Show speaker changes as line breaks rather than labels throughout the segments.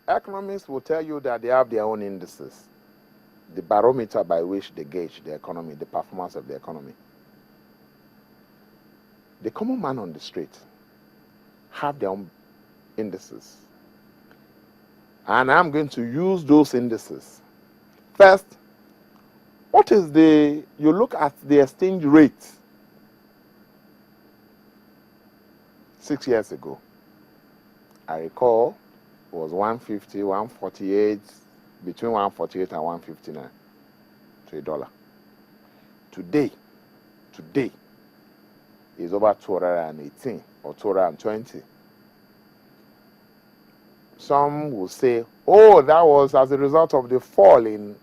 Economists will tell you that they have their own indices, the barometer by which they gauge the economy, the performance of the economy. The common man on the street have their own indices. And I'm going to use those indices. First, you look at the exchange rate 6 years ago. I recall it was 150, 148, between 148 and 159 to a dollar. Today is over 218 or 220. Some will say, oh, that was as a result of the fall in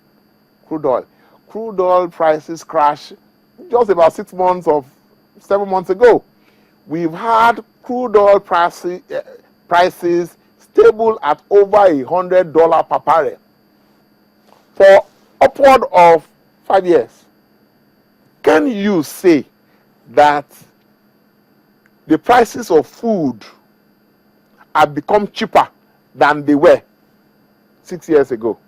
crude oil. Crude oil prices crashed just about 7 months ago. We've had crude oil prices stable at over $100 per barrel for upward of 5 years. Can you say that the prices of food have become cheaper than they were 6 years ago?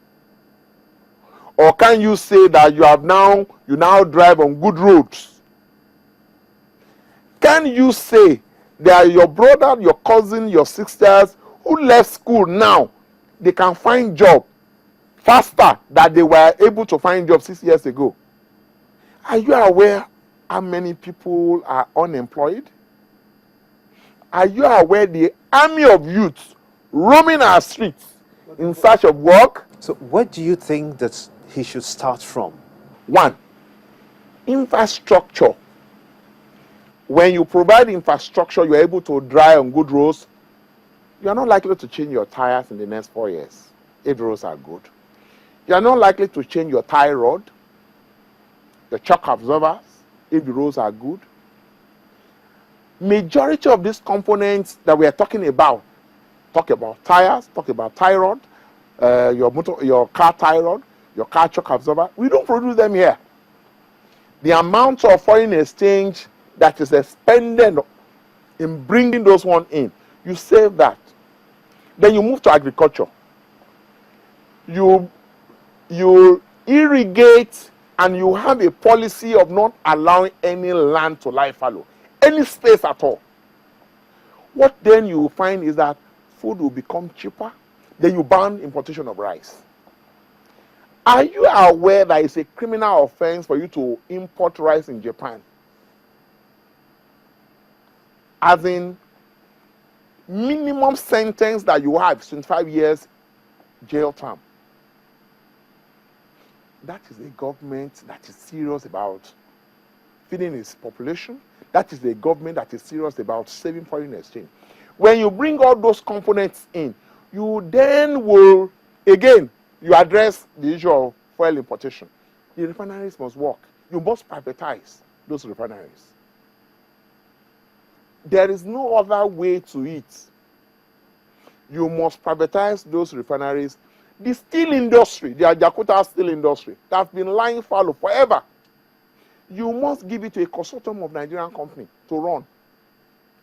Or can you say that you now drive on good roads? Can you say that your brother, your cousin, your sisters who left school now, they can find job faster than they were able to find job 6 years ago? Are you aware how many people are unemployed? Are you aware the army of youths roaming our streets in search of work?
So what do you think that he should start from?
One, infrastructure. When you provide infrastructure, you're able to drive on good roads. You're not likely to change your tires in the next 4 years if the roads are good. You're not likely to change your tie rod, your shock absorbers, if the roads are good. Majority of these components that we are talking about, talk about tires, talk about tie rod, your car tie rod, your car shock absorber. We don't produce them here. The amount of foreign exchange that is expended in bringing those ones in, you save that. Then you move to agriculture. You irrigate, and you have a policy of not allowing any land to lie fallow, any space at all. What then you will find is that food will become cheaper. Then you ban importation of rice. Are you aware that it's a criminal offense for you to import rice in Japan? As in, minimum sentence that you have, 25 years jail term. That is a government that is serious about feeding its population. That is a government that is serious about saving foreign exchange. When you bring all those components in, you then will, again, you address the issue of fuel importation. The refineries must work. You must privatize those refineries. There is no other way to it. You must privatize those refineries. The steel industry, the Ajakuta steel industry, that's been lying fallow forever. You must give it to a consortium of Nigerian company to run.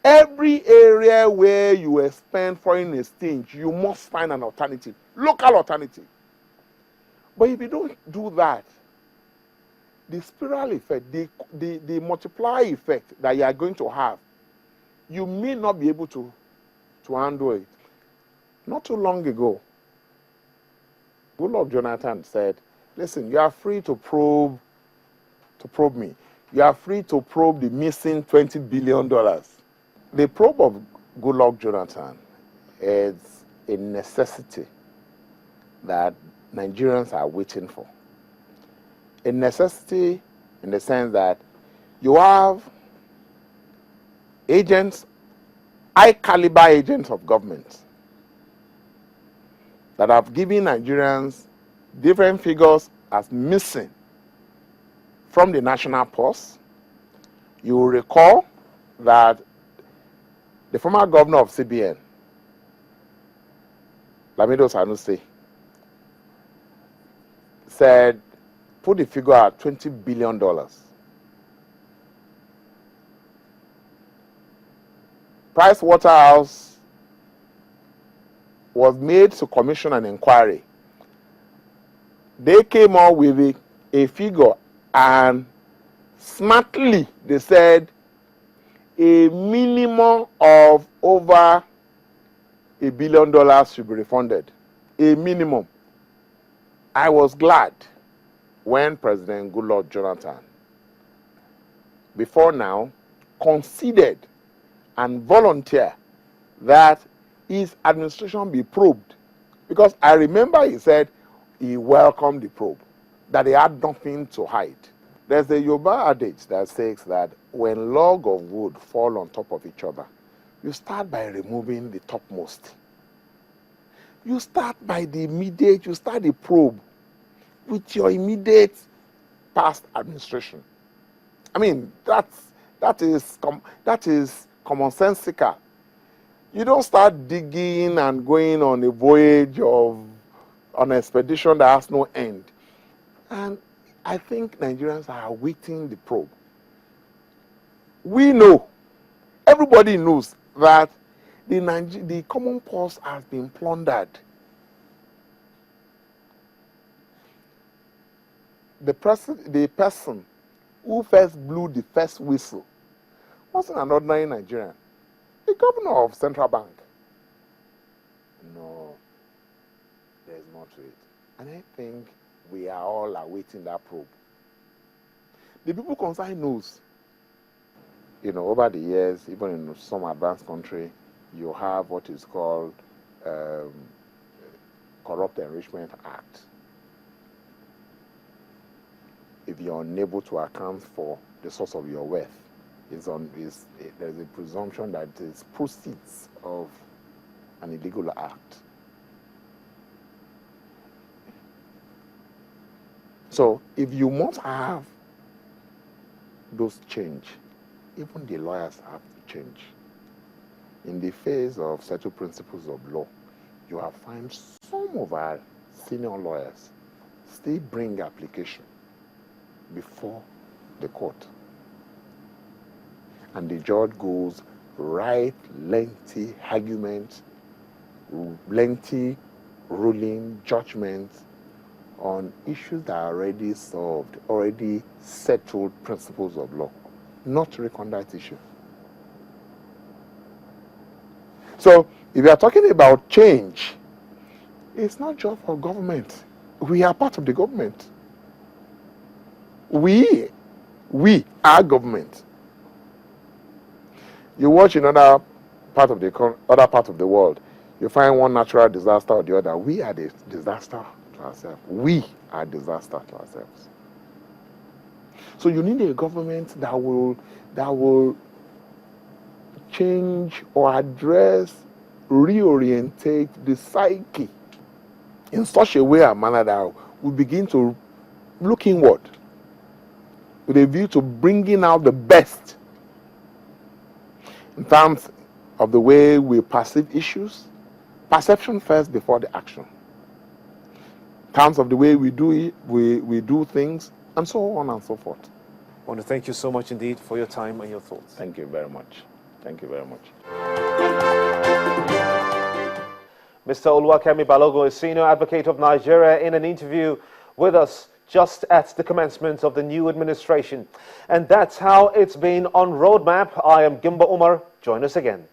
Every area where you expend foreign exchange, you must find an alternative, local alternative. But if you don't do that, the spiral effect, the multiplier effect that you are going to have, you may not be able to handle it. Not too long ago, Goodluck Jonathan said, listen, you are free to probe me. You are free to probe the missing $20 billion. The probe of Goodluck Jonathan is a necessity that Nigerians are waiting for. A necessity in the sense that you have agents, high-caliber agents of government that have given Nigerians different figures as missing from the national purse. You will recall that the former governor of CBN, Lamido Sanusi, said, put the figure at $20 billion. Price Waterhouse was made to commission an inquiry, they came up with a figure, and smartly they said a minimum of over $1 billion should be refunded. A minimum. I was glad when President Goodluck Jonathan, before now, considered and volunteered that his administration be probed. Because I remember he said he welcomed the probe, that he had nothing to hide. There's a Yoruba adage that says that when log of wood fall on top of each other, you start by removing the topmost. You start by the immediate, you start the probe with your immediate past administration. I mean, that is commonsensical. You don't start digging and going on a voyage on an expedition that has no end. And I think Nigerians are awaiting the probe. We know, everybody knows that the common purse has been plundered. The person who first blew the first whistle wasn't an ordinary Nigerian. The governor of Central Bank. No, there's more to it. And I think we are all awaiting that probe. The people concerned knows. You know, over the years, even in some advanced country, you have what is called Corrupt Enrichment Act. If you're unable to account for the source of your wealth, there's a presumption that it is proceeds of an illegal act. So if you must have those change, even the lawyers have to change. In the face of settled principles of law, you have found some of our senior lawyers still bring application before the court. And the judge goes right lengthy argument, lengthy ruling, judgment on issues that are already solved, already settled principles of law, not to recondite issue. So if you are talking about change, it's not just for government. We are part of the government. We are government. You watch in other part of the world, you find one natural disaster or the other. We are the disaster to ourselves. We are disaster to ourselves. So you need a government that will change or address, reorientate the psyche in such a way and manner that we begin to look inward with a view to bringing out the best in terms of the way we perceive issues, perception first before the action. In terms of the way we do it, we do things, and so on and so forth.
I want to thank you so much indeed for your time and your thoughts.
Thank you very much. Thank you very much.
Mr. Oluwakemi Balogun, a senior advocate of Nigeria, in an interview with us just at the commencement of the new administration. And that's how it's been on Roadmap. I am Gimba Umar. Join us again.